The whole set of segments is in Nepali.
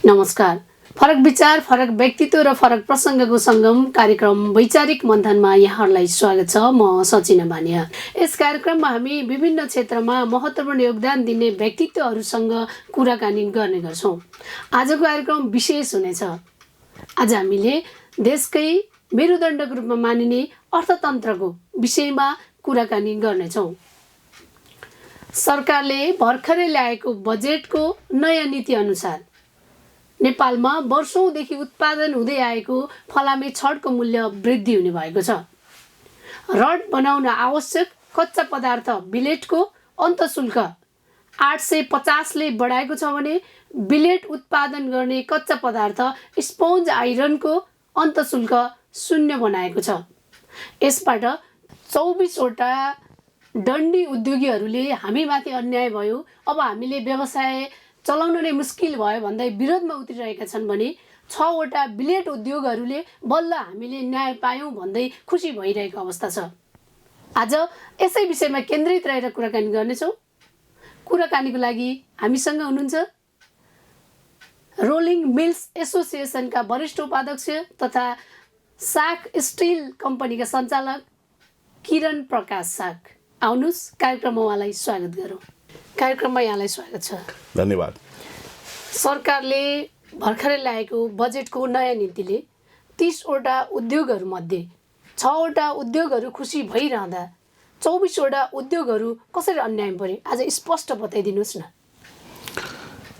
नमस्कार। फरक विचार, फरक व्यक्तित्व र फरक प्रसङ्गको सङ्गम कार्यक्रम वैचारिक मन्थनमा यहाँहरूलाई स्वागत छ। म सचिना भानिया। यस कार्यक्रममा हामी विभिन्न क्षेत्रमा महत्त्वपूर्ण योगदान दिने व्यक्तित्वहरूसँग कुराकानी गर्ने गर्छौँ। आजको कार्यक्रम विशेष हुनेछ। आज हामीले देशकै मेरुदण्डको रूपमा मानिने अर्थतन्त्रको विषयमा कुराकानी गर्नेछौँ। सरकारले भर्खरै ल्याएको बजेटको नयाँ नीति अनुसार नेपालमा वर्षौँदेखि उत्पादन हुँदै आएको फलामे छडको मूल्य वृद्धि हुने भएको छ। रड बनाउन आवश्यक कच्चा पदार्थ बिलेटको अन्तःशुल्क 850ले बढाएको छ भने बिलेट उत्पादन गर्ने कच्चा पदार्थ स्पोन्ज आइरनको अन्तःशुल्क 0 बनाएको छ। यसबाट 24वटा डन्डी उद्योगीहरूले हामीमाथि अन्याय भयो, अब हामीले व्यवसाय चलाउन नै मुस्किल भयो भन्दै विरोधमा उत्रिरहेका छन् भने 6वटा बिलेट उद्योगहरूले बल्ल हामीले न्याय पायौँ भन्दै खुसी भइरहेको अवस्था छ। आज यसै विषयमा केन्द्रित रहेर कुराकानी गर्नेछौँ। कुराकानीको लागि हामीसँग हुनुहुन्छ रोलिङ मिल्स एसोसिएसनका वरिष्ठ उपाध्यक्ष तथा साक स्टिल कम्पनीका सञ्चालक किरण प्रकाश साक। आउनुहोस्, कार्यक्रममा उहाँलाई स्वागत गरौँ। कार्यक्रममा यहाँलाई स्वागत छ। धन्यवाद। सरकारले भर्खरै ल्याएको बजेटको नयाँ नीतिले 30वटा उद्योगहरूमध्ये 6वटा उद्योगहरू खुसी भइरहँदा 24वटा उद्योगहरू कसरी अन्याय परे, आज स्पष्ट बताइदिनुहोस् न।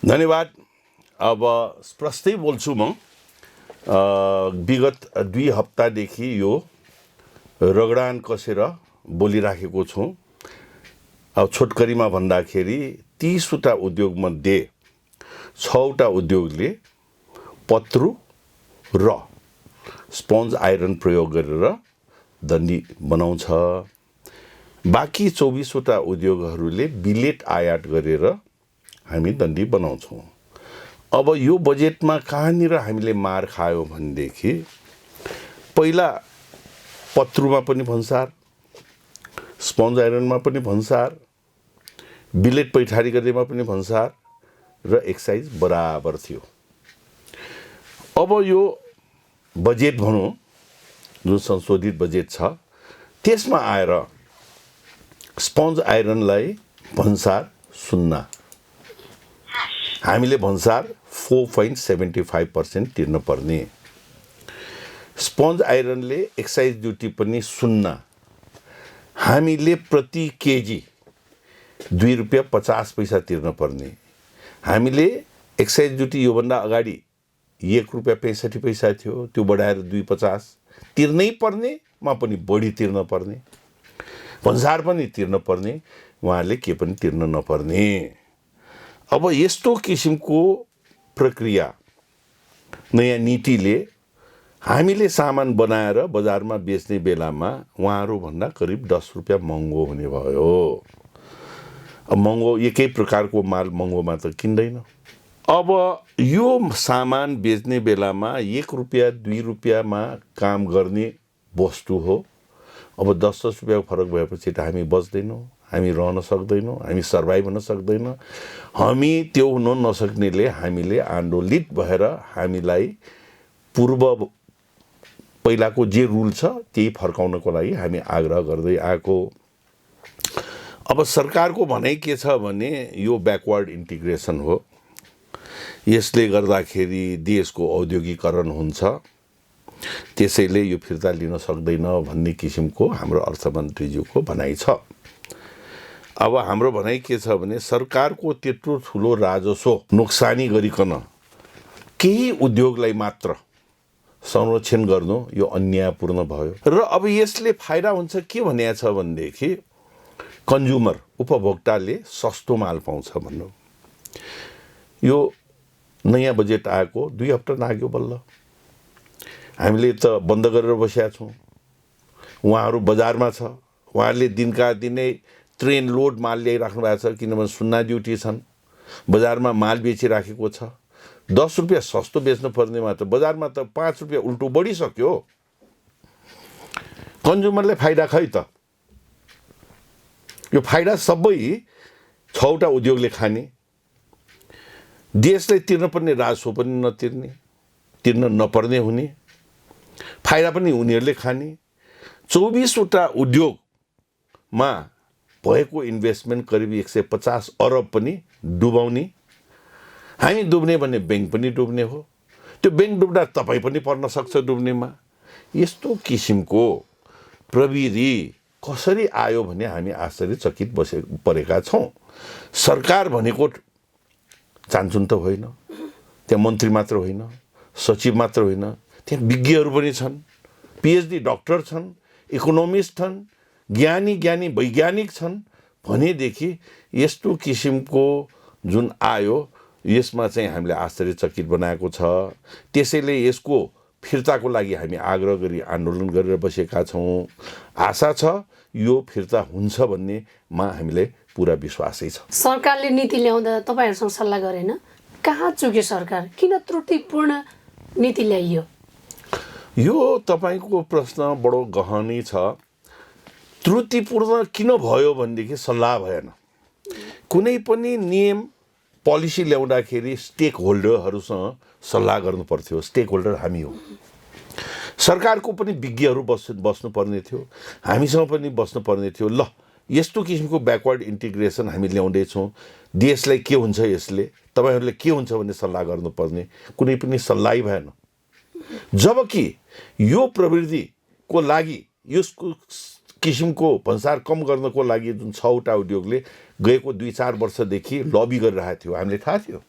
धन्यवाद। अब स्पष्टै बोल्छु म। विगत 2 हप्तादेखि यो रगडान कसेर बोलिराखेको छु। अब छोटकरीमा भन्दाखेरि 30वटा उद्योगमध्ये 6वटा उद्योगले पत्रु र स्पोन्ज आइरन प्रयोग गरेर दण्डी बनाउँछ। बाँकी 24वटा उद्योगहरूले बिलेट आयात गरेर हामी दण्डी बनाउँछौँ। अब यो बजेटमा कहाँनिर हामीले मार खायो भनेदेखि पहिला पत्रुमा पनि भन्सार, स्पोन्ज आइरनमा पनि भन्सार, बिलेट पैठारी गर्नेमा पनि भन्सार र एक्साइज बराबर थियो। अब यो बजेट भनौँ जुन संशोधित बजेट छ त्यसमा आएर स्पोन्ज आइरनलाई भन्सार 0, हामीले भन्सार 4.75% तिर्न पर्ने। स्पोन्ज आइरनले एक्साइज ड्युटी पनि 0, हामीले प्रति केजी 2 रुपियाँ 50 पैसा तिर्न पर्ने। हामीले एक्साइज ड्युटी योभन्दा अगाडि 1 रुपियाँ 65 पैसा थियो, त्यो बढाएर 2.50 तिर्नै पर्नेमा पनि बढी तिर्न पर्ने, भन्सार पनि तिर्न पर्ने, उहाँहरूले के पनि तिर्न नपर्ने। अब यस्तो किसिमको प्रक्रिया नयाँ नीतिले हामीले सामान बनाएर बजारमा बेच्ने बेलामा उहाँहरूभन्दा करिब 10 रुपियाँ महँगो हुने भयो। अब महँगो एकै प्रकारको माल महँगोमा त किन्दैन। अब यो सामान बेच्ने बेलामा 1 रुपियाँ 2 रुपियाँमा काम गर्ने वस्तु हो। अब 10-10 रुपियाँको फरक भएपछि त हामी बच्दैनौँ, हामी रहन सक्दैनौँ, हामी सर्भाइभ हुन सक्दैनौँ। हामी त्यो हुन नसक्नेले हामीले आन्दोलित भएर हामीलाई पूर्व पहिलाको जे रुल छ त्यही फर्काउनको लागि हामी आग्रह गर्दै आएको। अब सरकारको भनाइ के छ भने यो ब्याकवर्ड इन्टिग्रेसन हो, यसले गर्दाखेरि देशको औद्योगिकरण हुन्छ, त्यसैले यो फिर्ता लिन सक्दैन भन्ने किसिमको हाम्रो अर्थमन्त्रीज्यूको भनाइ छ। अब हाम्रो भनाइ के छ भने सरकारको त्यत्रो ठुलो राजस्व नोक्सानी गरिकन केही उद्योगलाई मात्र संरक्षण गर्नु यो अन्यायपूर्ण भयो। र अब यसले फाइदा हुन्छ के भनेको छ भनेदेखि कन्ज्युमर उपभोक्ताले सस्तो माल पाउँछ भन्नु। यो नयाँ बजेट आएको 2 हप्ता लाग्यो बल्ल। हामीले त बन्द गरेर बसेका छौँ, उहाँहरू बजारमा छ, उहाँहरूले दिनका दिनै ट्रेन लोड माल ल्याइराख्नु भएको छ, किनभने 0 ड्युटी छन्, बजारमा माल बेचिराखेको छ। 10 रुपियाँ सस्तो बेच्नु पर्नेमा त बजारमा त 5 रुपियाँ उल्टो बढिसक्यो। कन्ज्युमरले फाइदा खै त? यो फाइदा सबै 6वटा उद्योगले खाने। देशलाई तिर्नुपर्ने राजस्व पनि नतिर्ने, तिर्न नपर्ने हुने, फाइदा पनि उनीहरूले खाने, 24वटा उद्योगमा भएको इन्भेस्टमेन्ट करिब 150 अरब पनि डुबाउने, हामी डुब्ने भने ब्याङ्क पनि डुब्ने हो, त्यो ब्याङ्क डुब्दा तपाईँ पनि पर्न सक्छ डुब्नेमा। यस्तो किसिमको प्रविधि कसरी आयो भने हामी आश्चर्यचकित परेका छौँ। सरकार भनेको चान्चुन त होइन, त्यहाँ मन्त्री मात्र होइन, सचिव मात्र होइन, त्यहाँ विज्ञहरू पनि छन्, पिएचडी डक्टर छन्, इकोनोमिस्ट छन्, ज्ञानी वैज्ञानिक छन् भनेदेखि यस्तो किसिमको जुन आयो यसमा चाहिँ हामीले आश्चर्यचकित बनाएको छ। त्यसैले यसको फिर्ताको लागि हामी आग्रह गरी आन्दोलन गरेर बसेका छौँ। आशा छ यो फिर्ता हुन्छ भन्नेमा हामीले पुरा विश्वासै छ। सरकारले नीति ल्याउँदा तपाईँहरूसँग सल्लाह गरेन? कहाँ चुक्यो सरकार? किन त्रुटिपूर्ण नीति ल्याइयो? यो तपाईँको प्रश्न बडो गहनै छ। त्रुटिपूर्ण किन भयो भनेदेखि सल्लाह भएन। कुनै पनि नियम पोलिसी ल्याउँदाखेरि स्टेक होल्डरहरूसँग सल्लाह गर्नु पर्थ्यो। स्टेक होल्डर हामी हो, सरकारको पनि विज्ञहरू बस्नुपर्ने थियो, हामीसँग पनि बस्नुपर्ने थियो। ल यस्तो किसिमको ब्याकवर्ड इन्टिग्रेसन हामी ल्याउँदैछौँ, देशलाई के हुन्छ यसले, तपाईँहरूले के हुन्छ भन्ने सल्लाह गर्नुपर्ने, कुनै पनि सल्लाह भएन। जबकि यो प्रवृत्तिको लागि यसको किसिमको भन्सार कम गर्नको लागि जुन 6वटा उद्योगले गएको 2-4 वर्षदेखि लबी गरिरहेको थियो हामीले थाहा थियो।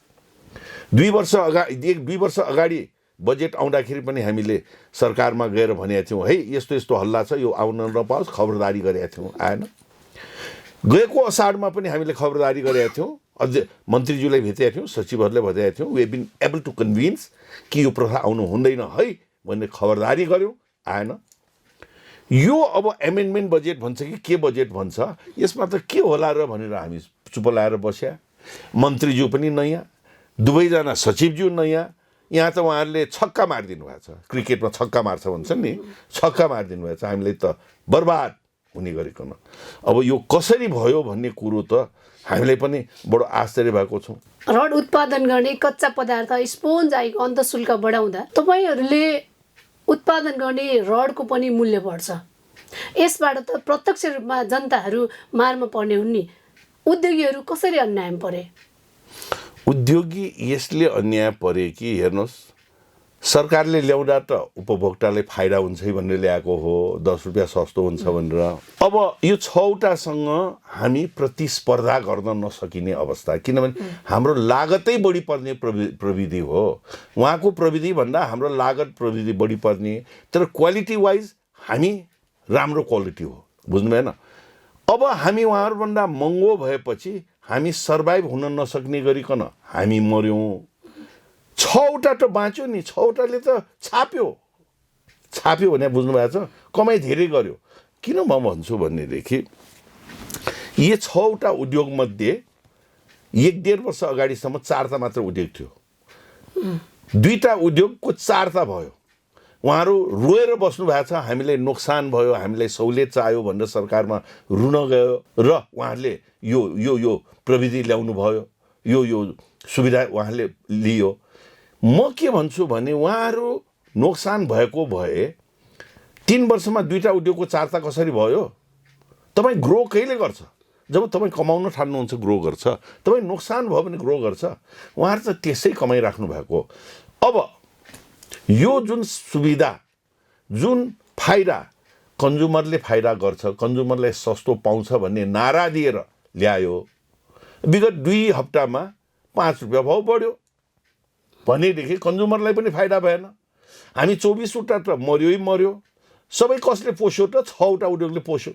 2 वर्ष अगाडि बजेट आउँदाखेरि पनि हामीले सरकारमा गएर भनेका थियौँ है यस्तो यस्तो हल्ला छ, यो आउन नपाओस्, खबरदारी गरेका थियौँ, आएन। गएको असाढमा पनि हामीले खबरदारी गरेका थियौँ, अझै मन्त्रीज्यूलाई भेटेका थियौँ, सचिवहरूले भनेका थियौँ, we have been able to convince कि यो प्रथा आउनु हुँदैन है भन्ने खबरदारी गऱ्यौँ, आएन। यो अब एमेन्डमेन्ट बजेट भन्छ कि के बजेट भन्छ, यसमा त के होला र भनेर हामी चुप लाएर बस्या। मन्त्रीज्यू पनि नयाँ, दुवैजना सचिवज्यू नयाँ। यहाँ त उहाँहरूले छक्का मारिदिनु भएको छ, क्रिकेटमा छक्का मार्छ भन्छ नि, छक्का मारिदिनु भएको छ। हामीले त बर्बाद हुने गरिकन अब यो कसरी भयो भन्ने कुरो त हामीलाई पनि बडो आश्चर्य भएको छौँ। रड उत्पादन गर्ने कच्चा पदार्थ स्पोन्ज आएको अन्तःशुल्क बढाउँदा तपाईँहरूले उत्पादन गर्ने रडको पनि मूल्य बढ्छ। यसबाट त प्रत्यक्ष रूपमा जनताहरू मारमा पर्ने हुन् नि। उद्योगीहरू कसरी अन्यायमा परे? उद्योगी यसले अन्याय परे कि हेर्नुहोस्, सरकारले ल्याउँदा त उपभोक्तालाई फाइदा हुन्छ भनेर ल्याएको हो, 10 रुपियाँ सस्तो हुन्छ भनेर। अब यो 6वटासँग हामी प्रतिस्पर्धा गर्न नसकिने अवस्था, किनभने हाम्रो लागतै बढी पर्ने प्रविधि हो। उहाँको प्रविधि भन्दा हाम्रो लागत प्रविधि बढी पर्ने, तर क्वालिटी वाइज हामी राम्रो क्वालिटी हो, बुझ्नु भएन। अब हामी उहाँहरूभन्दा महँगो भएपछि हामी सर्भाइभ हुन नसक्ने गरिकन हामी मर्यौँ। 6वटा त बाँच्यो नि, 6वटाले त छाप्यो भने बुझ्नु भएको छ, कमाइ धेरै गर्यो। किन म भन्छु भनेदेखि यी 6वटा उद्योगमध्ये 1-1.5 वर्ष अगाडिसम्म 4टा मात्र उद्योग थियो। 2टा उद्योगको 4टा भयो। उहाँहरू रोएर बस्नु भएको छ, हामीलाई नोक्सान भयो, हामीलाई सहुलियत चाहियो भनेर सरकारमा रुन गयो र उहाँहरूले यो प्रविधि ल्याउनु भयो, यो सुविधा उहाँहरूले लियो। म के भन्छु भने उहाँहरू नोक्सान भएको भए 3 वर्षमा 2टा उद्योगको 4टा कसरी भयो? तपाईँ ग्रो कहिले गर्छ? जब तपाईँ कमाउन ठान्नुहुन्छ ग्रो गर्छ, तपाईँ नोक्सान भयो भने ग्रो गर्छ। उहाँहरू त त्यसै कमाइराख्नु भएको। अब यो जुन सुविधा, जुन फाइदा कन्ज्युमरले फाइदा गर्छ, कन्ज्युमरलाई सस्तो पाउँछ भन्ने नारा दिएर ल्यायो, विगत 2 हप्तामा 5 रुपियाँ भाउ बढ्यो भनेदेखि कन्ज्युमरलाई पनि फाइदा भएन। हामी 24वटा त मर्यो। सबै कसले पोष्यो त? 6वटा उद्योगले पोष्यो,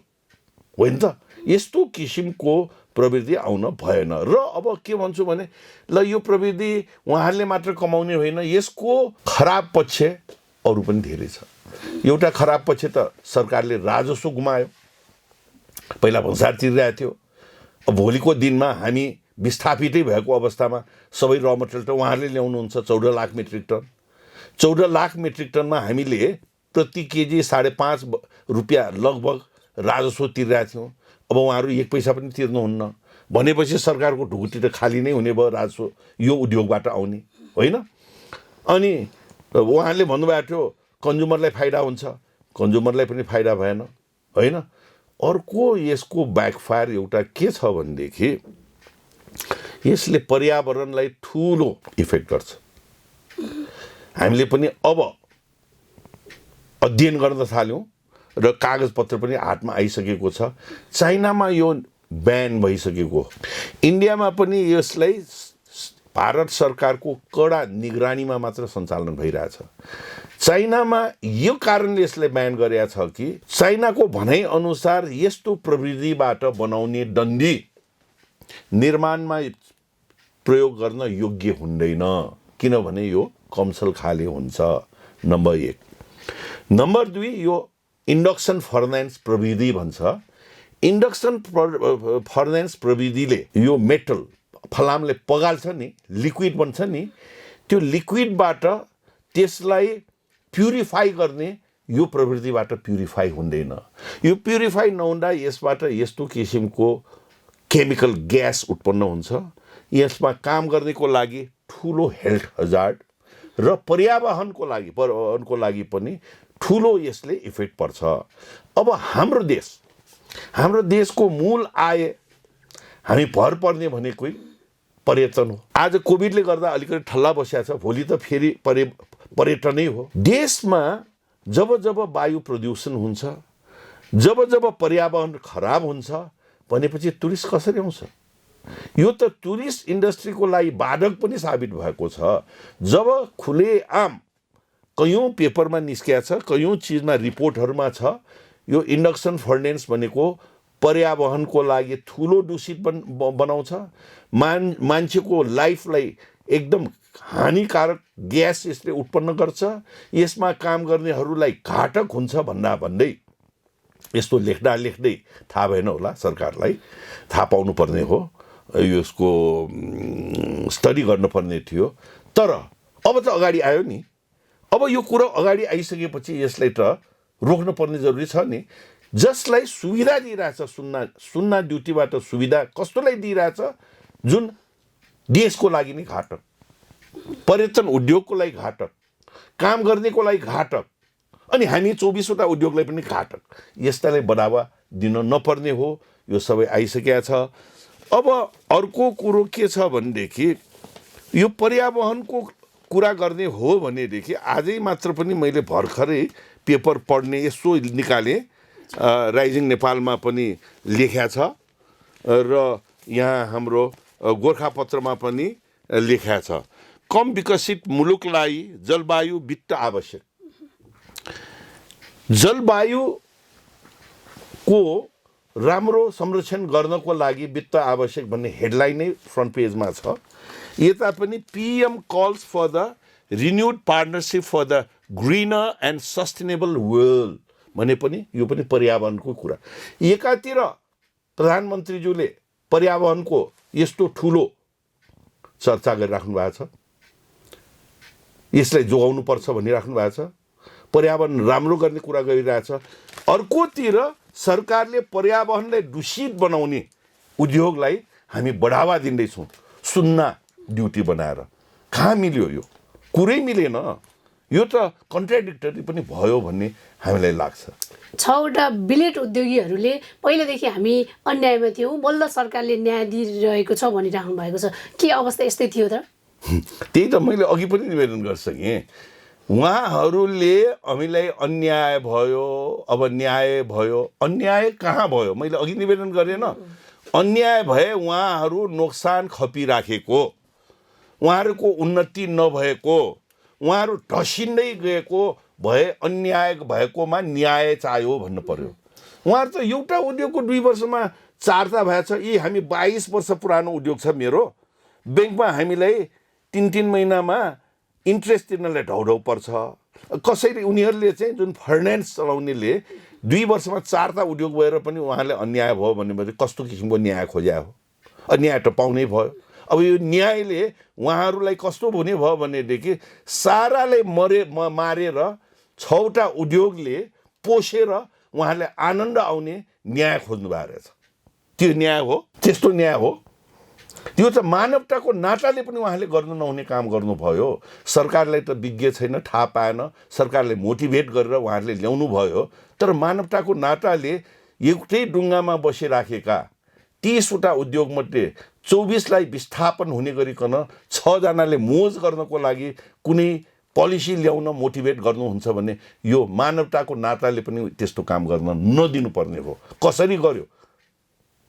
होइन त? यस्तो किसिमको प्रविधि आउन भएन। र अब के भन्छु भने ल यो प्रविधि उहाँहरूले मात्र कमाउने होइन, यसको खराब पक्ष अरू पनि धेरै छ। एउटा खराब पक्ष त सरकारले राजस्व गुमायो, पहिला भन्सार तिरिरहेको थियो। अब भोलिको दिनमा हामी विस्थापितै भएको अवस्थामा सबै र मटेरियल त उहाँहरूले ल्याउनुहुन्छ 14 lakh metric ton. 14 lakh metric टनमा हामीले प्रति केजी 5.5 रुपियाँ लगभग राजस्व तिरिरहेको थियौँ। अब उहाँहरू 1 पैसा पनि तिर्नुहुन्न। भनेपछि सरकारको ढुकुटी त खाली नै हुने भयो राजस्व यो उद्योगबाट आउने होइन। अनि उहाँले भन्नुभएको थियो कन्ज्युमरलाई फाइदा हुन्छ, कन्ज्युमरलाई पनि फाइदा भएन होइन। अर्को यसको ब्याकफायर एउटा के छ भनेदेखि यसले पर्यावरणलाई ठुलो इफेक्ट गर्छ। हामीले पनि अब अध्ययन गर्न थाल्यौँ र कागजपत्र पनि हातमा आइसकेको छ। चाइनामा यो ब्यान भइसकेको, इन्डियामा पनि यसलाई भारत सरकारको कडा निगरानीमा मात्र सञ्चालन भइरहेछ। चाइनामा यो कारणले यसलाई ब्यान गरेका छ कि चाइनाको भनाइअनुसार यस्तो प्रविधिबाट बनाउने डन्डी निर्माणमा प्रयोग गर्न योग्य हुँदैन, किनभने यो कमसल खाले हुन्छ, नम्बर 1। नम्बर 2, यो इन्डक्सन फर्नेन्स प्रविधि भन्छ। इन्डक्सन फर्नेन्स प्रविधिले यो मेटल फलामले पगाल्छ नि, लिक्विड बन्छ नि, त्यो लिक्विडबाट त्यसलाई प्युरिफाई गर्ने यो प्रवृत्तिबाट प्युरिफाई हुँदैन। यो प्युरिफाई नहुँदा यसबाट यस्तो किसिमको केमिकल ग्यास उत्पन्न हुन्छ। यसमा काम गर्नेको लागि ठुलो हेल्थ हजार्ड र पर्यावरणको लागि पनि ठुलो यसले इफेक्ट पर्छ। अब हाम्रो देशको मूल आय हामी भर पर्ने भनेकै पर्यटन हो। आज कोभिडले गर्दा अलिकति ठल्ला बसिया छ, भोलि त फेरि पर्यटनै हो। देशमा जब वायु प्रदूषण हुन्छ, जब पर्यावरण खराब हुन्छ भनेपछि टुरिस्ट कसरी आउँछ? यो त टुरिस्ट इन्डस्ट्रीको लागि बाधक पनि साबित भएको छ। जब खुलेआम कयौँ पेपरमा निस्किया छ, कयौँ चिजमा रिपोर्टहरूमा छ, यो इन्डक्सन फर्नेन्स भनेको पर्यावरणको लागि ठुलो दूषित बनाउँछ, मान्छेको लाइफलाई एकदम हानिकारक ग्यास यसले उत्पन्न गर्छ, यसमा काम गर्नेहरूलाई घातक हुन्छ भन्दै यस्तो लेख्दै थाहा भएन होला सरकारलाई, थाहा पाउनु पर्ने हो, यसको स्टडी गर्नुपर्ने थियो। तर अब त अगाडि आयो नि, अब यो कुरा अगाडि आइसकेपछि यसलाई त रोक्न पर्ने जरुरी छ नि। जसलाई सुविधा दिइरहेछ, सुन्ना ड्युटीबाट सुविधा कस्तोलाई दिइरहेछ, जुन देशको लागि नै घातक, पर्यटन उद्योगको लागि घातक, काम गर्नेको लागि घातक, अनि हामी 24वटा उद्योगलाई पनि घातक, यस्तालाई बढावा दिन नपर्ने हो। यो सबै आइसकेका छ। अब अर्को कुरो के छ भनेदेखि यो पर्यावरणको कुरा गर्ने हो भनेदेखि आजै मात्र पनि मैले भर्खरै पेपर पढ्ने यसो निकालेँ, राइजिङ नेपालमा पनि लेख्या छ र यहाँ हाम्रो गोर्खापत्रमा पनि लेख्या छ। कम विकसित मुलुकलाई जलवायु वित्त आवश्यक। जलवायुको राम्रो संरक्षण गर्नको लागि वित्त आवश्यक भन्ने हेडलाइन नै फ्रन्ट पेजमा छ। यता पनि PM calls for the renewed partnership for the greener and sustainable world भने पनि यो पनि पर्यावरणको कुरा। एकातिर प्रधानमन्त्रीज्यूले पर्यावरणको यस्तो ठुलो चर्चा गरिराख्नु भएको छ, यसलाई जोगाउनु पर्छ भनिराख्नु भएको छ, पर्यावरण राम्रो गर्ने कुरा गरिरहेछ। अर्कोतिर सरकारले पर्यावरणलाई दूषित बनाउने उद्योगलाई हामी बढावा दिँदैछौँ सुन्ना ड्युटी बनाएर। कहाँ मिल्यो? यो कुरै मिलेन। यो त कन्ट्राडिक्टरी पनि भयो भन्ने हामीलाई लाग्छ। 6वटा बिलेट उद्योगीहरूले पहिलेदेखि हामी अन्यायमा थियौँ, बल्ल सरकारले न्याय दिइरहेको छ भनिराख्नु भएको छ। के अवस्था यस्तै थियो त? त्यही त मैले अघि पनि निवेदन गरिसकेँ। उहाँहरूले हामीलाई अन्याय भयो, अब न्याय भयो। अन्याय कहाँ भयो? मैले अघि निवेदन गरेँ न, अन्याय भए उहाँहरू नोक्सान खपिराखेको, उहाँहरूको उन्नति नभएको, उहाँहरू ढसिँदै गएको भए अन्याय भएकोमा न्याय चाहियो भन्नु पर्यो। उहाँहरू त एउटा उद्योगको 2 वर्षमा 4टा भएछ। यी हामी 22 वर्ष पुरानो उद्योग छ मेरो, ब्याङ्कमा हामीलाई 3-3 महिनामा इन्ट्रेस्ट तिर्नलाई ढौढौ पर्छ। कसैले उनीहरूले चाहिँ जुन फाइनेन्स चलाउनेले 2 वर्षमा 4टा उद्योग भएर पनि उहाँले अन्याय भयो भनेपछि कस्तो किसिमको न्याय खोज्या हो? अन्याय त पाउनै भयो। अब यो न्यायले उहाँहरूलाई कस्तो हुने भयो भनेदेखि साराले मारेर 6वटा उद्योगले पोषेर उहाँहरूले आनन्द आउने न्याय खोज्नु भएको रहेछ। त्यो न्याय हो? त्यस्तो न्याय हो? त्यो त मानवताको नाताले पनि उहाँले गर्नु नहुने काम गर्नुभयो। सरकारलाई त विज्ञ छैन, थाहा पाएन, सरकारले मोटिभेट गरेर उहाँहरूले ल्याउनु भयो। तर मानवताको नाताले एउटै डुङ्गामा बसिराखेका 30वटा उद्योगमध्ये 24लाई विस्थापन हुने गरिकन 6जनाले मोज गर्नको लागि कुनै पोलिसी ल्याउन मोटिभेट गर्नुहुन्छ भने यो मानवताको नाताले पनि त्यस्तो काम गर्न नदिनुपर्ने हो। कसरी गर्यो?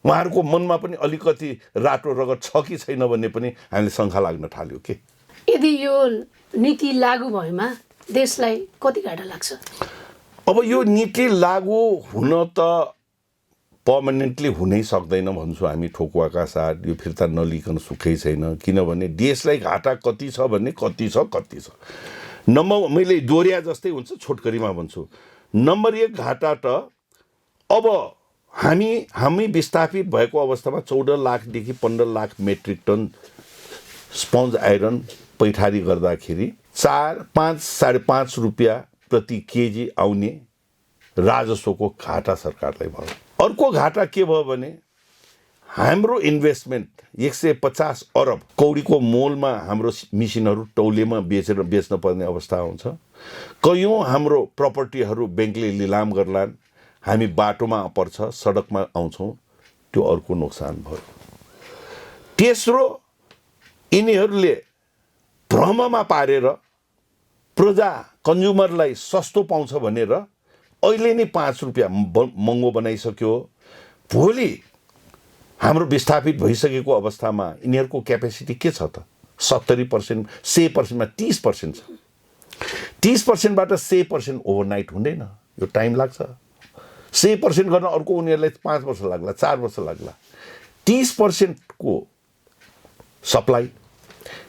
उहाँहरूको मनमा पनि अलिकति रातो रगत छ कि छैन भन्ने पनि हामीले शङ्का लाग्न थाल्यो के। यदि यो नीति लागू भएमा देशलाई कति घाटा लाग्छ? अब यो नीति लागू हुन त पर्मानेन्टली हुनै सक्दैन भन्छु हामी ठोकुवाका साथ। यो फिर्ता नलिकन सुखै छैन, किनभने देशलाई घाटा कति छ भन्ने कति छ। मैले दोहोऱ्या जस्तै हुन्छ, छोटकरीमा भन्छु। नम्बर 1 घाटा त अब हामी विस्थापित भएको अवस्थामा 14 लाखदेखि 15 lakh metric ton sponge iron पैठारी गर्दाखेरि 4-5-5.5 रुपियाँ प्रति केजी आउने राजस्वको घाटा सरकारलाई भयो। अर्को घाटा के भयो भने हाम्रो इन्भेस्टमेन्ट 150 अरब कौडीको मोलमा हाम्रो मिसिनहरू टौलेमा बेच्न पर्ने अवस्था आउँछ। कयौँ हाम्रो प्रपर्टीहरू ब्याङ्कले लिलाम गर्लान्, हामी बाटोमा पर्छ, सडकमा आउँछौँ, त्यो अर्को नोक्सान भयो। तेस्रो, यिनीहरूले भ्रममा पारेर प्रजा कन्ज्युमरलाई सस्तो पाउँछ भनेर अहिले नै 5 रुपियाँ महँगो बनाइसक्यो। भोलि हाम्रो विस्थापित भइसकेको अवस्थामा यिनीहरूको क्यापेसिटी के छ त? 70%, 100%मा 30% छ। 30%बाट 100% ओभरनाइट हुँदैन, यो टाइम लाग्छ। 100% गर्न अर्को उनीहरूलाई 5 वर्ष लाग्ला, 4 वर्ष लाग्ला। 30%को सप्लाई,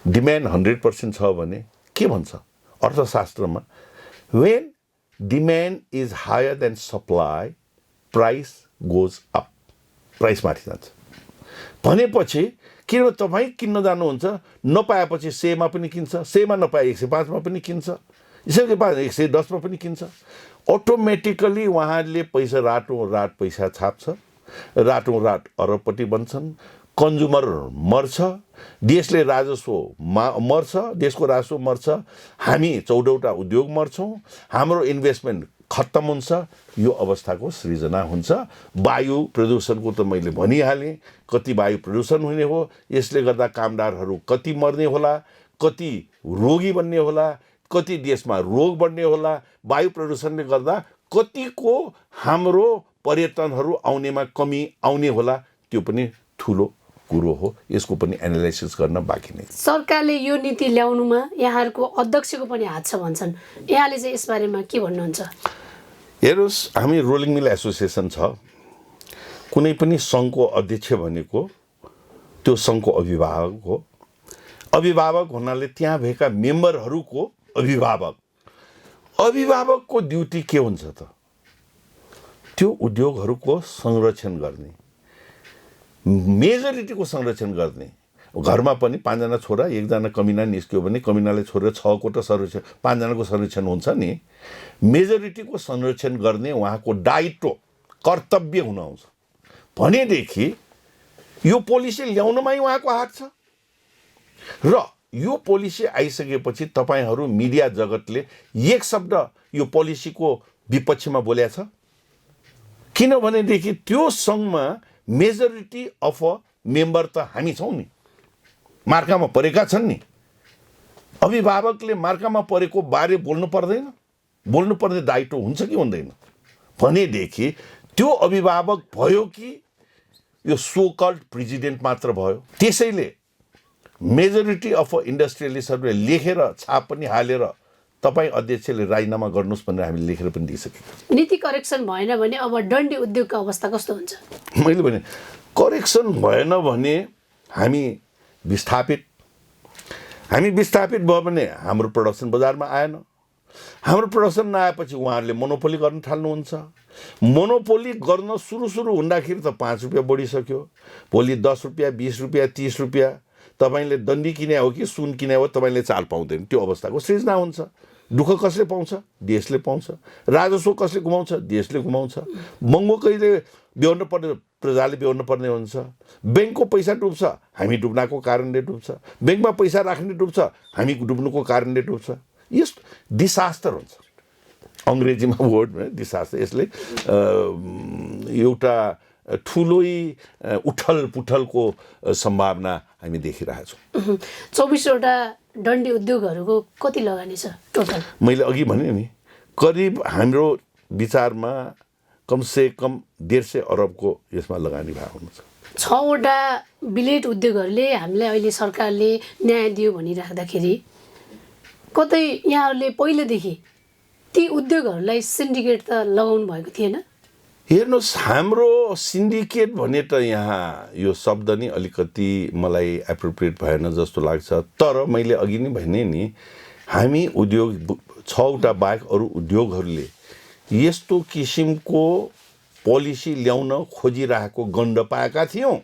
डिमान्ड 100% छ भने के भन्छ अर्थशास्त्रमा? When demand is higher than supply, price goes up, price माथि जान्छ भनेपछि। किन तपाईँ किन्न जानुहुन्छ, नपाएपछि 100मा पनि किन्छ, 100मा नपाए 105मा पनि किन्छ, 110मा पनि किन्छ। अटोमेटिकली उहाँहरूले पैसा रातो पैसा छाप्छ, रातो अरबपट्टि बन्छन्, कन्ज्युमर मर्छ, देशले राजस्व मर्छ, देशको राजस्व मर्छ, हामी 14वटा उद्योग मर्छौँ, हाम्रो इन्भेस्टमेन्ट खत्तम हुन्छ। यो अवस्थाको सृजना हुन्छ। वायु प्रदूषणको त मैले भनिहालेँ, कति वायु प्रदूषण हुने हो, यसले गर्दा कामदारहरू कति मर्ने होला, कति रोगी बन्ने होला, कति देशमा रोग बढ्ने होला, वायु प्रदूषणले गर्दा कतिको हाम्रो पर्यटनहरू आउनेमा कमी आउने होला, त्यो पनि ठुलो कुरो हो। यसको पनि एनालाइसिस गर्न बाँकी नै। सरकारले यो नीति ल्याउनुमा यहाँहरूको अध्यक्षको पनि हात छ भन्छन्, यहाँले चाहिँ यसबारेमा के भन्नुहुन्छ? हेर्नुहोस्, हामी रोलिङ मिल एसोसिएसन छ। कुनै पनि सङ्घको अध्यक्ष भनेको त्यो सङ्घको अभिभावक हो। अभिभावक हुनाले त्यहाँ भएका मेम्बरहरूको अभिभावकको ड्युटी के हुन्छ त? त्यो उद्योगहरूको संरक्षण गर्ने, मेजोरिटीको संरक्षण गर्ने। घरमा पनि 5जना छोरा 1जना कमिना निस्क्यो भने कमिनालाई छोडेर 6को त संरक्षण, 5जनाको संरक्षण हुन्छ नि। मेजोरिटीको संरक्षण गर्ने उहाँको दायित्व, कर्तव्य हुन आउँछ भनेदेखि यो पोलिसी ल्याउनमै उहाँको हात छ। र यो पोलिसी आइसकेपछि तपाईँहरू मिडिया जगतले एक शब्द यो पोलिसीको विपक्षमा बोलेको छ? किनभनेदेखि त्यो सङ्घमा मेजोरिटी अफ मेम्बर त हामी छौँ नि, मार्कामा परेका छन् नि। अभिभावकले मार्कामा परेको बारे बोल्नु पर्दैन? बोल्नुपर्ने दायित्व हुन्छ कि हुँदैन? भनेदेखि त्यो अभिभावक भयो कि यो सो कल्ड प्रेसिडेन्ट मात्र भयो? त्यसैले मेजोरिटी अफ इन्डस्ट्रियलिस्टहरूले लेखेर छाप पनि हालेर तपाईँ अध्यक्षले राजीनामा गर्नुहोस् भनेर हामीले लेखेर पनि दिइसकेको। नीति करेक्सन भएन भने अब डन्डी उद्योगको अवस्था कस्तो हुन्छ? मैले भने करेक्सन भएन भने हामी विस्थापित भयो भने हाम्रो प्रोडक्सन बजारमा आएन। हाम्रो प्रोडक्सन नआएपछि उहाँहरूले मोनोपोली गर्न थाल्नुहुन्छ। मोनोपोली गर्न सुरु हुँदाखेरि त 5 रुपियाँ बढिसक्यो, भोलि 10 रुपियाँ, 20 रुपियाँ, 30 रुपियाँ। तपाईँले दण्डी किने हो कि सुन किने हो, तपाईँले चाल पाउँदैन। त्यो अवस्थाको सृजना हुन्छ। दुःख कसले पाउँछ? देशले पाउँछ। राजस्व कसले गुमाउँछ? देशले गुमाउँछ। महँगो कहिले बेहोर्नु पर्ने प्रजाले बेहोर्नु पर्ने हुन्छ। ब्याङ्कको पैसा डुब्छ, हामी डुब्नको कारणले डुब्छ। ब्याङ्कमा पैसा राख्ने डुब्छ, हामी डुब्नुको कारणले डुब्छ। यस्तो डिसास्टर हुन्छ, अङ्ग्रेजीमा वर्ड डिसास्टर। यसले एउटा ठुलै उठल पुठलको सम्भावना हामी देखिरहेछौँ। 24वटा डन्डी उद्योगहरूको कति लगानी छ टोटल? मैले अघि भने नि, करिब हाम्रो विचारमा कमसेकम 150 अरबको यसमा लगानी भएको हुन्छ। 6वटा बिलेट उद्योगहरूले हामीलाई अहिले सरकारले न्याय दियो भनिराख्दाखेरि कतै यहाँहरूले पहिलेदेखि ती उद्योगहरूलाई सिन्डिकेट त लगाउनु भएको थिएन? हेर्नुहोस्, हाम्रो सिन्डिकेट भने त यहाँ यो शब्द नि अलिकति मलाई एप्रोप्रिएट भएन जस्तो लाग्छ। तर मैले अघि नै भने नि, हामी उद्योग 6वटा बाहेक अरू उद्योगहरूले यस्तो किसिमको पोलिसी ल्याउन खोजिरहेको गण्ड पाएका थियौँ।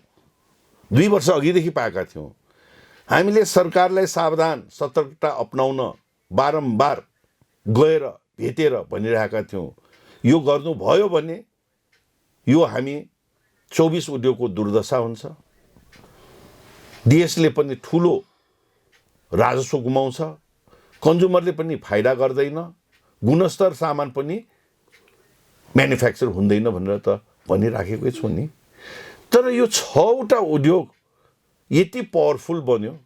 2 वर्ष अघिदेखि पाएका थियौँ। हामीले सरकारलाई सावधान सतर्कता अपनाउन बारम्बार गएर भेटेर भनिरहेका थियौँ। यो गर्नुभयो भने यो हामी 24 उद्योगको दुर्दशा हुन्छ, देशले पनि ठुलो राजस्व गुमाउँछ, कन्ज्युमरले पनि फाइदा गर्दैन, गुणस्तर सामान पनि म्यानुफ्याक्चर हुँदैन भनेर त भनिराखेकै छु नि। तर यो 6वटा उद्योग यति पावरफुल बन्यो,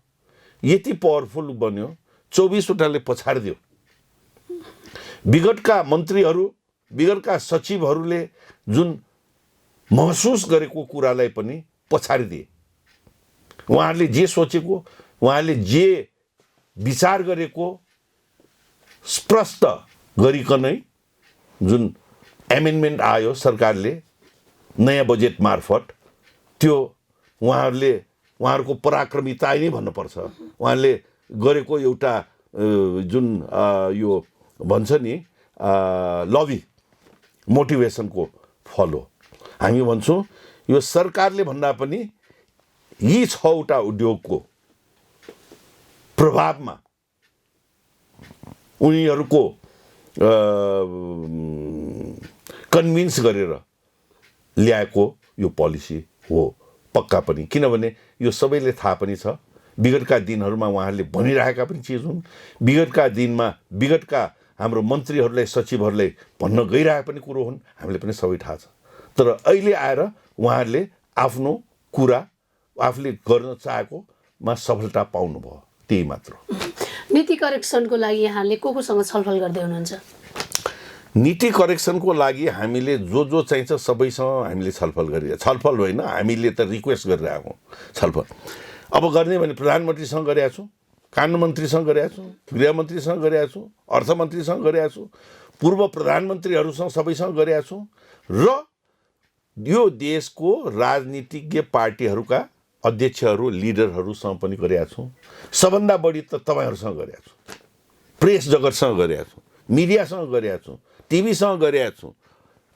यति पावरफुल बन्यो, 24वटाले पछाडिदियो। विगतका मन्त्रीहरू, विगतका सचिवहरूले जुन महसुस गरेको कुरालाई पनि पछाडिदिए। उहाँहरूले जे सोचेको, उहाँहरूले जे विचार गरेको स्पष्ट गरिकनै जुन एमेन्डमेन्ट आयो सरकारले नयाँ बजेट मार्फत, त्यो उहाँहरूको पराक्रमिता नै भन्नुपर्छ। उहाँहरूले गरेको एउटा जुन यो भन्छ नि लबी मोटिभेसनको फल हो। हामी भन्छौँ यो सरकारले भन्दा पनि यी 6वटा उद्योगको प्रभावमा उनीहरूको कन्भिन्स गरेर ल्याएको यो पोलिसी हो पक्का पनि। किनभने यो सबैले थाहा पनि छ, विगतका दिनहरूमा उहाँहरूले भनिरहेका पनि चिज हुन्। विगतका दिनमा विगतका हाम्रो मन्त्रीहरूलाई, सचिवहरूलाई भन्न गइरहेका पनि कुरो हुन्, हामीले पनि सबै थाहा छ। तर अहिले आएर उहाँहरूले आफ्नो कुरा आफूले गर्न चाहेकोमा सफलता पाउनुभयो, त्यही मात्र। नीति करेक्सनको लागि यहाँले कोसँग छलफल गर्दै हुनुहुन्छ? नीति करेक्सनको लागि हामीले जो चाहिन्छ सबैसँग हामीले छलफल गरिरहेको, छलफल होइन, हामीले त रिक्वेस्ट गरिरहेको छलफल। अब गर्ने भने प्रधानमन्त्रीसँग गरेका छौँ, कानुन मन्त्रीसँग गरेका छौँ, गृहमन्त्रीसँग गरेका छौँ, अर्थमन्त्रीसँग गरेका छौँ, पूर्व प्रधानमन्त्रीहरूसँग सबैसँग गरेका छौँ र यो देशको राजनीतिज्ञ पार्टीहरूका अध्यक्षहरू, लिडरहरूसँग पनि गरेका छौँ। सबभन्दा बढी त तपाईँहरूसँग गरेका छौँ, प्रेस जगतसँग गरेका छौँ, मिडियासँग गरेका छौँ, टिभीसँग गरेका छौँ,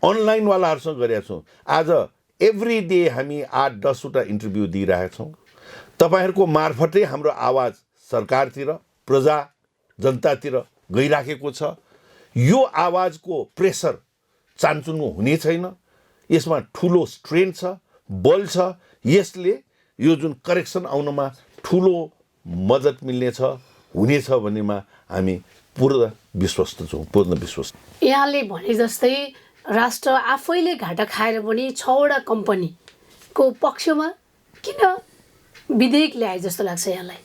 अनलाइनवालाहरूसँग गरेका छौँ। आज एभ्री डे हामी 8-10वटा इन्टरभ्यू दिइरहेका छौँ। तपाईँहरूको मार्फतै हाम्रो आवाज सरकारतिर, प्रजा जनतातिर गइराखेको छ। यो आवाजको प्रेसर चान्चुङ्गो हुने छैन। यसमा ठुलो स्ट्रेन्थ छ, बल छ। यसले यो जुन करेक्सन आउनमा ठुलो मद्दत मिल्नेछ, हुनेछ भन्नेमा हामी पूर्ण विश्वस्त छौँ, पूर्ण विश्वस्त। यहाँले भने जस्तै राष्ट्र आफैले घाटा खाएर पनि 6वटा कम्पनीको पक्षमा किन विधेयक ल्याए जस्तो लाग्छ यहाँलाई?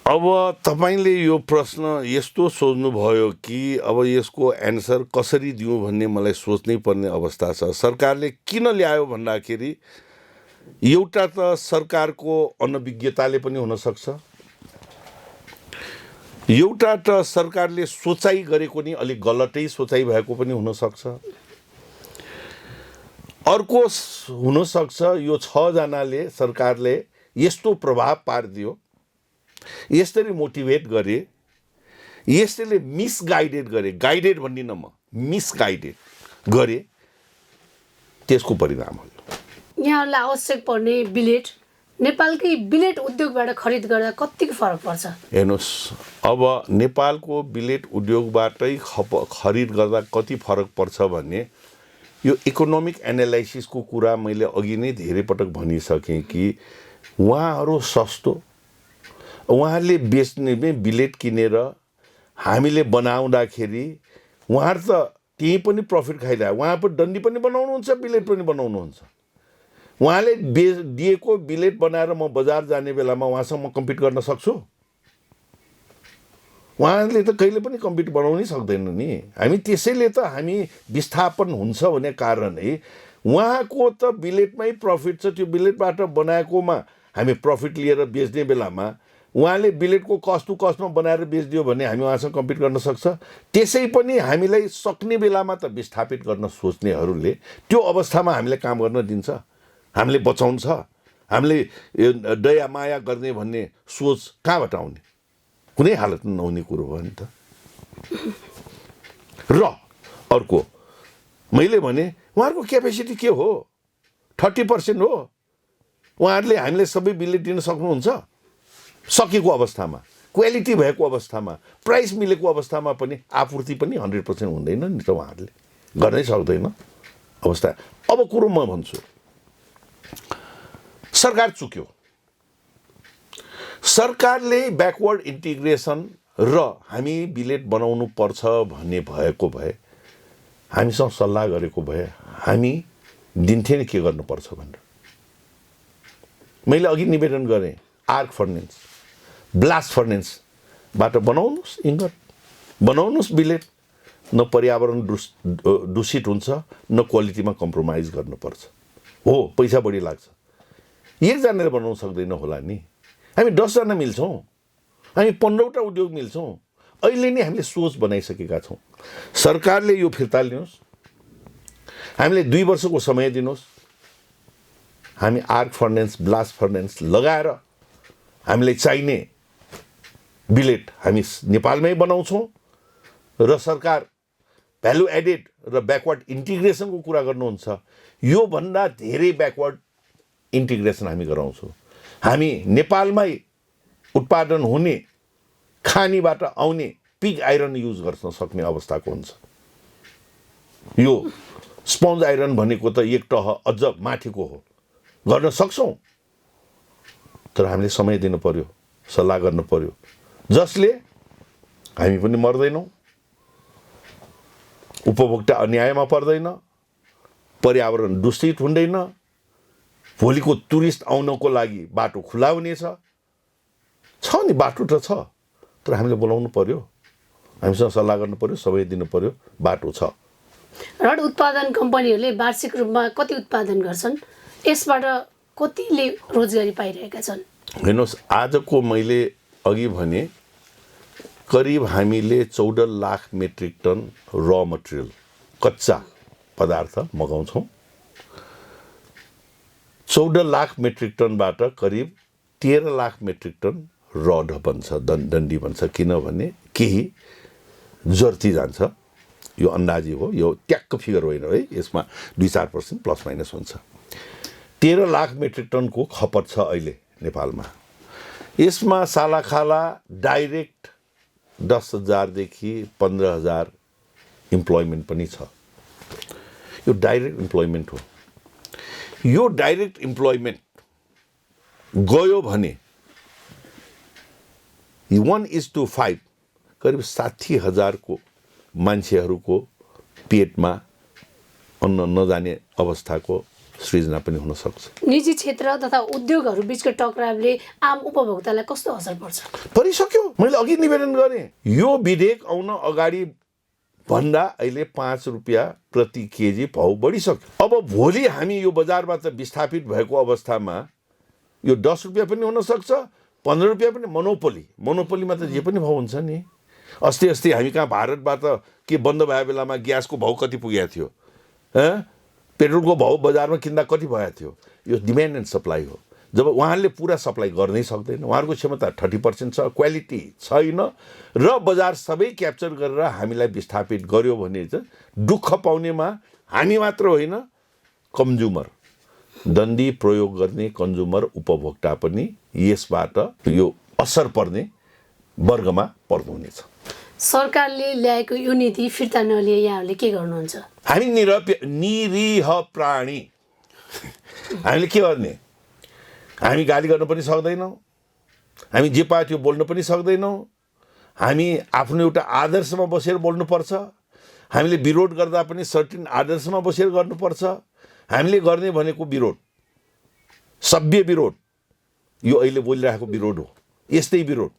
अब तपाईँले यो प्रश्न यस्तो सोध्नुभयो कि अब यसको एन्सर कसरी दिउँ भन्ने मलाई सोच्नै पर्ने अवस्था छ। सरकारले किन ल्यायो भन्दाखेरि एउटा त सरकारको अनभिज्ञताले पनि हुनसक्छ, एउटा त सरकारले सोचाइ गरेको नि अलिक गलतै सोचाइ भएको पनि हुनसक्छ, अर्को हुनसक्छ यो 6 जनाले सरकारले यस्तो प्रभाव पारिदियो, यसरी मोटिभेट गरे, यसले मिसगाइडेड गरे, गाइडेड भन्दिनँ म, मिसगाइडेड गरे, त्यसको परिणाम हो। यहाँहरूलाई आवश्यक पर्ने बिलेट नेपालकै बिलेट उद्योगबाट खरिद गर्दा कतिको फरक पर्छ? हेर्नुहोस्, अब नेपालको बिलेट उद्योगबाटै खरिद गर्दा कति फरक पर्छ भन्ने यो इकोनोमिक एनालाइसिसको कुरा मैले अघि नै धेरै पटक भनिसकेँ कि उहाँहरू सस्तो, उहाँहरूले बेच्ने बिलेट किनेर हामीले बनाउँदाखेरि उहाँहरू त त्यहीँ पनि प्रफिट खाइरहे, उहाँ पनि डन्डी पनि बनाउनुहुन्छ, बिलेट पनि बनाउनुहुन्छ। उहाँले दिएको बिलेट बनाएर म बजार जाने बेलामा उहाँसँग म कम्पिट गर्न सक्छु? उहाँले त कहिले पनि कम्पिट बनाउनै सक्दैन नि। हामी त्यसैले त हामी विस्थापन हुन्छ भन्ने कारणै उहाँको त बिलेटमै प्रफिट छ, त्यो बिलेटबाट बनाएकोमा हामी प्रफिट लिएर बेच्ने बेलामा उहाँले बिलेटको कस्ट टु कस्टमा बनाएर बेचिदियो भने हामी उहाँसँग कम्पिट गर्न सक्छ। त्यसै पनि हामीलाई सक्ने बेलामा त विस्थापित गर्न सोच्नेहरूले त्यो अवस्थामा हामीलाई काम गर्न दिन्छ, हामीले बचाउँछ, हामीले दया माया गर्ने भन्ने सोच कहाँबाट आउने? कुनै हालतमा नहुने कुरो हो नि त। र अर्को मैले भने उहाँहरूको क्यापेसिटी के हो? 30% हो। उहाँहरूले हामीले सबै बिलेट दिन सक्नुहुन्छ? सकेको अवस्थामा, क्वालिटी भएको अवस्थामा, प्राइस मिलेको अवस्थामा पनि आपूर्ति पनि 100% हुँदैन नि त, उहाँहरूले गर्नै सक्दैन अवस्था। अब कुरो म भन्छु, सरकार चुक्यो। सरकारले ब्याकवर्ड इन्टिग्रेसन र हामी बिलेट बनाउनु पर्छ भन्ने भएको भए, हामीसँग सल्लाह गरेको भए हामी दिन्थेँ नि के गर्नुपर्छ भनेर। मैले अघि निवेदन गरेँ, आर्क फर्नेन्स, ब्लास्ट फर्नेन्सबाट बनाउनुहोस् इङ्गत, बनाउनुहोस् बिलेट। न पर्यावरण दूषित हुन्छ, न क्वालिटीमा कम्प्रोमाइज गर्नुपर्छ। हो, पैसा बढी लाग्छ, एकजनाले बनाउन सक्दैन होला नि, हामी 10 जना मिल्छौँ, हामी 15वटा उद्योग मिल्छौँ। अहिले नै हामीले सोच बनाइसकेका छौँ। सरकारले यो फिर्ता लिनुहोस्, हामीले 2 वर्षको समय दिनुहोस्, हामी आर्क फर्नेन्स, ब्लास्ट फर्नेन्स लगाएर हामीलाई चाहिने बिलेट हामी नेपालमै बनाउँछौँ। र सरकार भ्यालु एडेड र ब्याकवर्ड इन्टिग्रेसनको कुरा गर्नुहुन्छ, योभन्दा धेरै ब्याकवर्ड इन्टिग्रेसन हामी गराउँछौँ। हामी नेपालमै उत्पादन हुने, खानीबाट आउने पिग आइरन युज गर्न सक्ने अवस्थाको हुन्छ। यो स्पन्ज आइरन भनेको त एक तह अझ माथिको हो, गर्न सक्छौँ। तर हामीले समय दिनु पर्यो, सल्लाह गर्नु पर्यो, जसले हामी पनि मर्दैनौँ, उपभोक्ता अन्यायमा पर्दैन, पर्यावरण दूषित हुँदैन, भोलिको टुरिस्ट आउनको लागि बाटो खुला हुनेछ। छ नि, बाटो त छ, तर हामीले बोलाउनु पर्यो, हामीसँग सल्लाह गर्नु पर्यो, समय दिनु पर्यो, बाटो छ। रड उत्पादन कम्पनीहरूले वार्षिक रूपमा कति उत्पादन गर्छन्? यसबाट कतिले रोजगारी पाइरहेका छन्? हेर्नुहोस्, आजको मैले अघि भने करिब हामीले 14 लाख मेट्रिक टन र मटेरियल, कच्चा पदार्थ मगाउँछौँ। 14 लाख मेट्रिक टनबाट करिब 13 लाख मेट्रिक टन रड बन्छ, डन्डी बन्छ। किनभने केही जर्ती जान्छ, यो अन्दाजी हो, यो ट्याक्क फिगर होइन है, यसमा 2-4% प्लस माइनस हुन्छ। 13 लाख मेट्रिक टनको खपत छ अहिले नेपालमा। यसमा सालाखाला डाइरेक्ट 10,000 देखि 15,000 इम्प्लोइमेन्ट पनि छ। यो डाइरेक्ट इम्प्लोइमेन्ट हो। यो डाइरेक्ट इम्प्लोइमेन्ट गयो भने 1:5 करिब 60,000 को मान्छेहरूको पेटमा अन्न नजाने अवस्थाको सृजना पनि हुन सक्छ। निजी क्षेत्र तथा उद्योगहरू बीचको टकरावले आम उपभोक्तालाई कस्तो असर पर्छ? परिसक्यो। मैले अघि निवेदन गरेँ, यो विधेयक आउन अगाडि भन्दा अहिले 5 रुपियाँ प्रति केजी भाउ बढिसक्यो। अब भोलि हामी यो बजारमा त विस्थापित भएको अवस्थामा यो 10 रुपियाँ पनि हुन सक्छ, 15 रुपियाँ पनि। मोनोपोलीमा त जे पनि भाउ हुन्छ नि। अस्ति हामी कहाँ भारतबाट के बन्द भए बेलामा ग्यासको भाउ कति पुगेको थियो, पेट्रोलको भाउ बजारमा किन्दा कति भएको थियो? यो डिमान्ड एन्ड सप्लाई हो। जब उहाँहरूले पुरा सप्लाई गर्नै सक्दैन, उहाँहरूको क्षमता 30% छ, क्वालिटी छैन, र बजार सबै क्याप्चर गरेर हामीलाई विस्थापित गर्यो भने चाहिँ दुःख पाउनेमा हामी मात्र होइन, कन्ज्युमर, दण्डी प्रयोग गर्ने कन्ज्युमर उपभोक्ता पनि यसबाट यो असर पर्ने वर्गमा पर्नुहुनेछ। सरकारले ल्याएको यो नीति फिर्ता नलिए यहाँहरूले के गर्नुहुन्छ? हामी निरीह प्राणी, हामीले के गर्ने? हामी गाली गर्न पनि सक्दैनौँ, हामी जे पायो त्यो बोल्न पनि सक्दैनौँ, हामी आफ्नो एउटा आदर्शमा बसेर बोल्नुपर्छ, हामीले विरोध गर्दा पनि सर्टेन आदर्शमा बसेर गर्नुपर्छ। हामीले गर्ने भनेको विरोध, सभ्य विरोध, यो अहिले बोलिरहेको विरोध हो, यस्तै विरोध।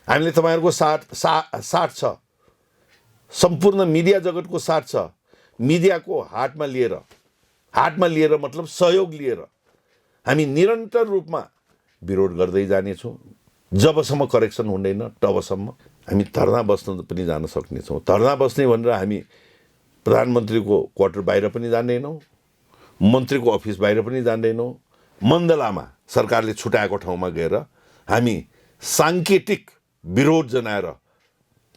हामीले तपाईँहरूको साथ छ, सम्पूर्ण मिडिया जगतको साथ छ। मिडियाको हातमा लिएर मतलब सहयोग लिएर हामी निरन्तर रूपमा विरोध गर्दै जानेछौँ। जबसम्म करेक्सन हुँदैन तबसम्म हामी धरना बस्न पनि जान सक्नेछौँ। धरना बस्ने भनेर हामी प्रधानमन्त्रीको क्वार्टर बाहिर पनि जान्दैनौँ, मन्त्रीको अफिस बाहिर पनि जान्दैनौँ। मण्डलामा सरकारले छुटाएको ठाउँमा गएर हामी साङ्केतिक विरोध जनाएर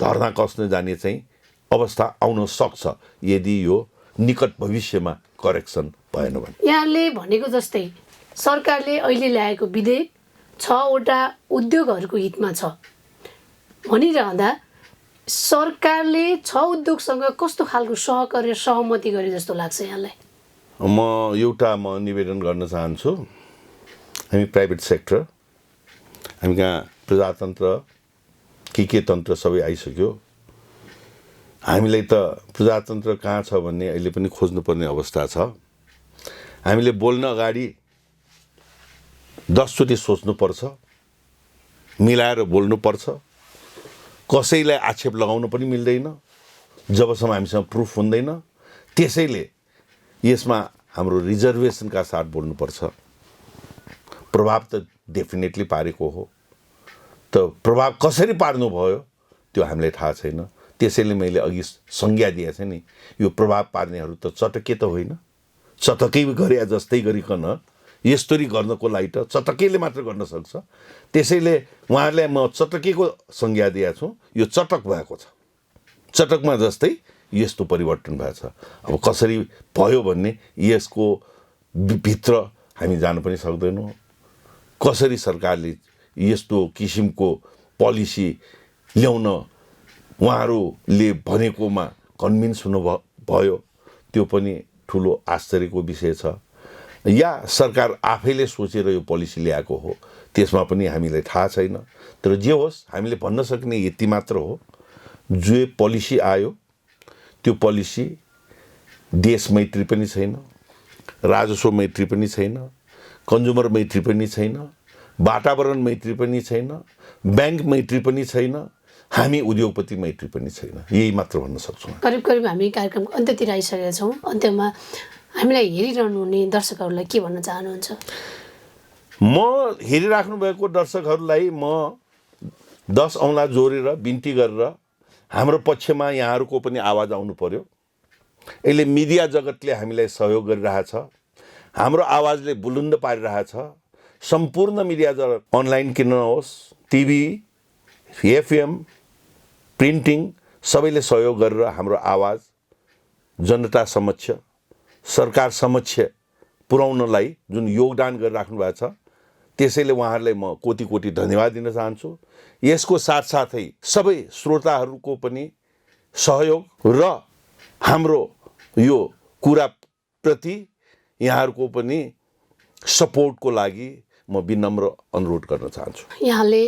धरना कस्न जाने चाहिँ अवस्था आउन सक्छ यदि यो निकट भविष्यमा करेक्सन भएन भने। यहाँले भनेको जस्तै सरकारले अहिले ल्याएको विधेयक 6वटा उद्योगहरूको हितमा छ भनिरहँदा सरकारले 6 उद्योगसँग कस्तो खालको सहकार्य सहमति गरे जस्तो लाग्छ यहाँलाई? म निवेदन गर्न चाहन्छु। हामी प्राइभेट सेक्टर, हामी कहाँ प्रजातन्त्र के तन्त्र सबै आइसक्यो। हामीलाई त प्रजातन्त्र कहाँ छ भन्ने अहिले पनि खोज्नुपर्ने अवस्था छ। हामीले बोल्न अगाडि 10 चोटि सोच्नुपर्छ, मिलाएर बोल्नुपर्छ। कसैलाई आक्षेप लगाउन पनि मिल्दैन जबसम्म हामीसँग प्रुफ हुँदैन। त्यसैले यसमा हाम्रो रिजर्भेसनका साथ बोल्नुपर्छ। प्रभाव त डेफिनेटली पारेको हो, त प्रभाव कसरी पार्नुभयो त्यो हामीलाई थाहा छैन। त्यसैले मैले अघि संज्ञा दिएछ नि, यो प्रभाव पार्नेहरू त चटके त होइन, चटकै गरे जस्तै गरिकन यस्तरी गर्नको लागि त चटकैले मात्र गर्न सक्छ। त्यसैले उहाँहरूलाई म चटकेको संज्ञा दिएको छु। यो चटक भएको छ, चटकमा जस्तै यस्तो परिवर्तन भएको छ। अब कसरी भयो भन्ने यसको भित्र हामी जान पनि सक्दैनौँ। कसरी सरकारले यस्तो किसिमको पोलिसी ल्याउन उहाँहरूले भनेकोमा कन्भिन्स हुनुभयो त्यो पनि ठुलो आश्चर्यको विषय छ। या सरकार आफैले सोचेर यो पोलिसी ल्याएको हो त्यसमा पनि हामीलाई थाहा छैन। तर जे होस्, हामीले भन्न सक्ने यति मात्र हो, जो पोलिसी आयो त्यो पोलिसी देश मैत्री पनि छैन, राजस्व मैत्री पनि छैन, कन्ज्युमर मैत्री पनि छैन, वातावरण मैत्री पनि छैन, ब्याङ्क मैत्री पनि छैन, हामी उद्योगपति मैत्री पनि छैन। यही मात्र भन्न सक्छौँ। करिब हामी कार्यक्रमको अन्त्यतिर आइसकेका छौँ। अन्त्यमा हामीलाई हेरिरहनु हुने दर्शकहरूलाई के भन्न चाहनुहुन्छ? म हेरिराख्नु भएको दर्शकहरूलाई म 10 औँला जोडेर बिन्ती गरेर हाम्रो पक्षमा यहाँहरूको पनि आवाज आउनु पर्यो। अहिले मिडिया जगतले हामीलाई सहयोग गरिरहेछ, हाम्रो आवाजले बुलन्द पारिरहेछ। सम्पूर्ण मिडिया जगत अनलाइन किन नहोस्, टिभी, एफएम, प्रिन्टिङ सबैले सहयोग गरेर हाम्रो आवाज जनता समक्ष, सरकार समक्ष पुर्याउनलाई जुन योगदान गरिराख्नु भएको छ त्यसैले उहाँहरूलाई म कोटि कोटि धन्यवाद दिन चाहन्छु। यसको साथसाथै सबै श्रोताहरूको पनि सहयोग र हाम्रो यो कुराप्रति यहाँहरूको पनि सपोर्टको लागि म विनम्र अनुरोध गर्न चाहन्छु। यहाँले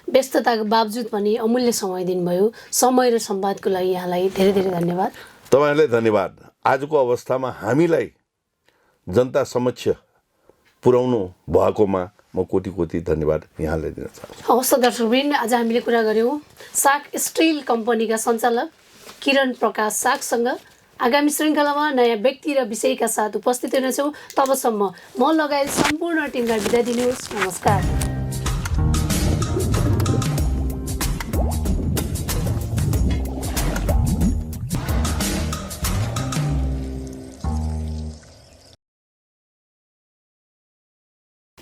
व्यस्तताको बावजुद पनि अमूल्य समय दिनुभयो। समय र संवादको लागि यहाँलाई धेरै धेरै धन्यवाद। तपाईँहरूलाई धन्यवाद। आजको अवस्थामा हामीलाई जनता समक्ष पुर्याउनु भएकोमा म कोटि कोटि धन्यवाद यहाँलाई दिन चाहन्छु। हवस् दर्शकवृन्द, आज हामीले कुरा गऱ्यौँ साग स्टिल कम्पनीका सञ्चालक किरण प्रकाश सागसँग। आगामी श्रृङ्खलामा नयाँ व्यक्ति र विषयका साथ उपस्थित हुनेछौँ। तबसम्म म लगायत सम्पूर्ण टिमलाई बिदा दिनुहोस्। नमस्कार।